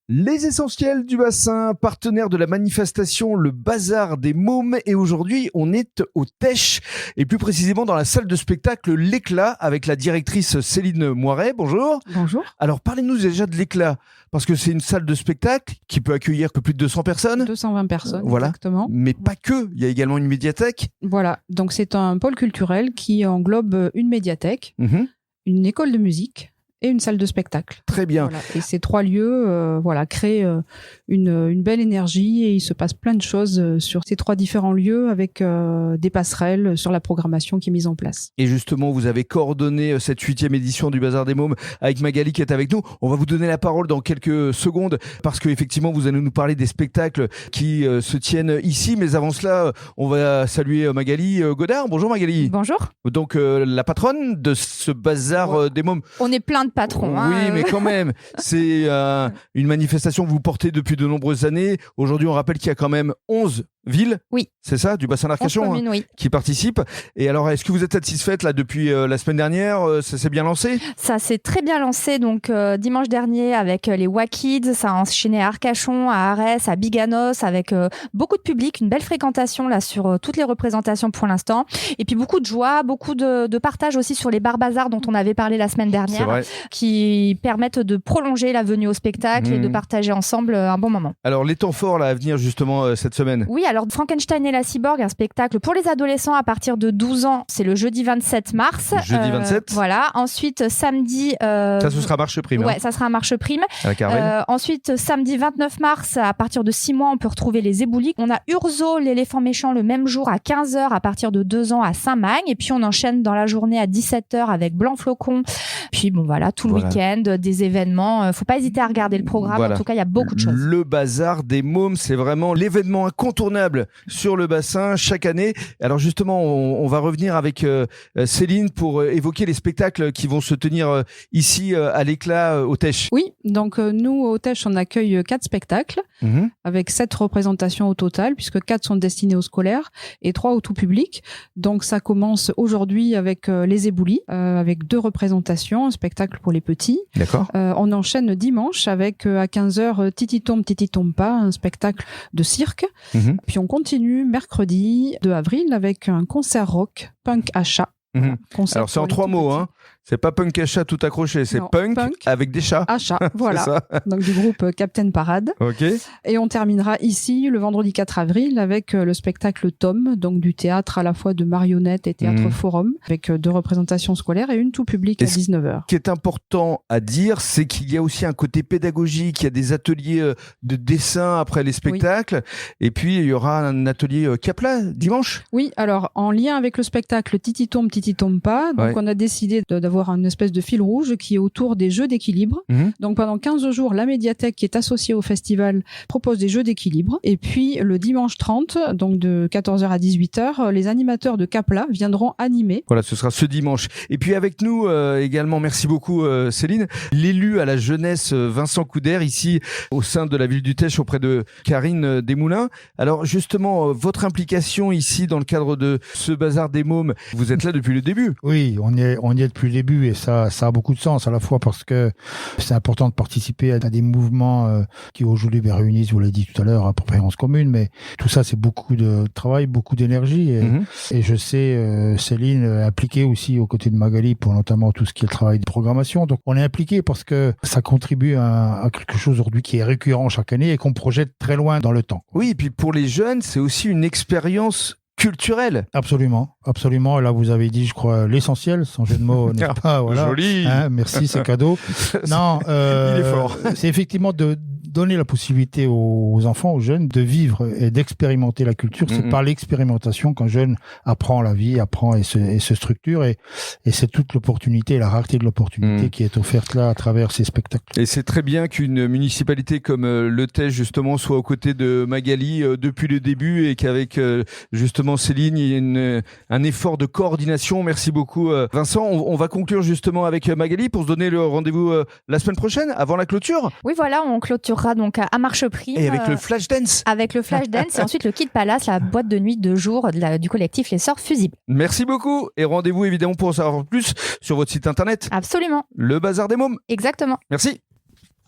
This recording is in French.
Les essentiels du bassin, partenaire de la manifestation Le Bazar des Mômes. Et aujourd'hui, on est au Tech, et plus précisément dans la salle de spectacle L'Éclat, avec la directrice Céline Moiret. Bonjour. Bonjour. Alors, parlez-nous déjà de L'Éclat, parce que c'est une salle de spectacle qui peut accueillir que plus de 200 personnes. 220 personnes, voilà. Exactement. Mais pas que, il y a également une médiathèque. Voilà, donc c'est un pôle culturel qui englobe une médiathèque, une école de musique et une salle de spectacle. Très bien. Voilà. Et ces trois lieux créent une belle énergie, et il se passe plein de choses sur ces trois différents lieux avec des passerelles sur la programmation qui est mise en place. Et justement, vous avez coordonné cette 8e édition du Bazar des Mômes avec Magali qui est avec nous. On va vous donner la parole dans quelques secondes parce qu'effectivement, vous allez nous parler des spectacles qui se tiennent ici. Mais avant cela, on va saluer Magali Godard. Bonjour Magali. Bonjour. Donc la patronne de ce Bazar des Mômes. On est plein de patrons. Oui, mais quand même, c'est une manifestation que vous portez depuis de nombreuses années. Aujourd'hui, on rappelle qu'il y a quand même 11 villes, oui. C'est ça, du bassin d'Arcachon, oui. Qui participent. Et alors, est-ce que vous êtes satisfaite là depuis la semaine dernière? Ça s'est bien lancé? Ça s'est très bien lancé, donc dimanche dernier avec les WAKids, ça a enchaîné à Arcachon, à Arès, à Biganos, avec beaucoup de public, une belle fréquentation là sur toutes les représentations pour l'instant, et puis beaucoup de joie, beaucoup de partage aussi sur les bars bazars dont on avait parlé la semaine dernière, qui permettent de prolonger la venue au spectacle et de partager ensemble un bon moment. Alors les temps forts là à venir justement cette semaine. Oui, alors Frankenstein et la cyborg, un spectacle pour les adolescents à partir de 12 ans, c'est le jeudi 27 mars. Jeudi 27. Voilà. Ensuite, samedi... ça, ce sera marche prime. Ouais, ça sera un marche prime. Ensuite, samedi 29 mars, à partir de 6 mois, on peut retrouver les éboulis. On a Urzo, l'éléphant méchant, le même jour à 15h à partir de 2 ans à Saint-Magne. Et puis, on enchaîne dans la journée à 17h avec Blanc Flocon. Puis, bon, voilà, tout le week-end, des événements. Faut pas hésiter à regarder le programme. En tout cas, il y a beaucoup de choses. Le Bazar des Mômes, c'est vraiment l'événement incontournable sur le bassin chaque année. Alors justement, on va revenir avec Céline pour évoquer les spectacles qui vont se tenir ici à l'Éclat au Tech. Oui, donc nous au Tech, on accueille 4 spectacles avec 7 représentations au total, puisque 4 sont destinés aux scolaires et 3 au tout public. Donc ça commence aujourd'hui avec les éboulis, avec 2 représentations, un spectacle pour les petits. D'accord. On enchaîne dimanche avec à 15h Titi Tombe Pas, un spectacle de cirque. Puis on continue mercredi 2 avril avec un concert rock punk à chat. Alors c'est en 3 mots, hein. C'est pas punk à chat tout accroché, c'est punk avec des chats. À chat, voilà. Donc du groupe Captain Parade. Ok. Et on terminera ici le vendredi 4 avril avec le spectacle Tom, donc du théâtre à la fois de marionnettes et théâtre forum, avec 2 représentations scolaires et une tout public à 19h. Ce qui est important à dire, c'est qu'il y a aussi un côté pédagogique, il y a des ateliers de dessin après les spectacles, et puis il y aura un atelier Capla dimanche. Oui, alors en lien avec le spectacle Titi Tombe Pas, donc on a décidé d'avoir une espèce de fil rouge qui est autour des jeux d'équilibre. Donc pendant 15 jours, la médiathèque qui est associée au festival propose des jeux d'équilibre. Et puis le dimanche 30, donc de 14h à 18h, les animateurs de Capla viendront animer. Voilà, ce sera ce dimanche. Et puis avec nous également, merci beaucoup Céline, l'élu à la jeunesse Vincent Couder, ici au sein de la ville du Tech auprès de Karine Desmoulins. Alors justement, votre implication ici dans le cadre de ce Bazar des Mômes, vous êtes là depuis le début. Oui, on y est depuis le début, et ça a beaucoup de sens, à la fois parce que c'est important de participer à des mouvements qui aujourd'hui réunissent, vous l'avez dit tout à l'heure, à préférence commune, mais tout ça c'est beaucoup de travail, beaucoup d'énergie, et je sais Céline impliquée aussi aux côtés de Magali pour notamment tout ce qui est le travail de programmation. Donc on est impliqué parce que ça contribue à quelque chose aujourd'hui qui est récurrent chaque année et qu'on projette très loin dans le temps. Oui, et puis pour les jeunes, c'est aussi une expérience culturel. Absolument. Là, vous avez dit, je crois, l'essentiel, sans jeu de mots, n'est-ce pas? Voilà. Joli. Merci, c'est cadeau. Non, il est fort. C'est effectivement de donner la possibilité aux enfants, aux jeunes, de vivre et d'expérimenter la culture. C'est par l'expérimentation qu'un jeune apprend la vie, apprend et se structure. Et c'est toute l'opportunité, la rareté de l'opportunité qui est offerte là à travers ces spectacles. Et c'est très bien qu'une municipalité comme le Tech, justement, soit aux côtés de Magali depuis le début, et qu'avec justement Céline, il y ait un effort de coordination. Merci beaucoup Vincent. On va conclure justement avec Magali pour se donner le rendez-vous la semaine prochaine, avant la clôture. Oui, voilà, on clôturera donc à Marche Prime. Et avec le Flash Dance. Avec le Flash Dance et ensuite le Kid Palace, la boîte de nuit de jour du collectif Les Sorts Fusibles. Merci beaucoup et rendez-vous évidemment pour en savoir plus sur votre site internet. Absolument. Le Bazar des Mômes. Exactement. Merci.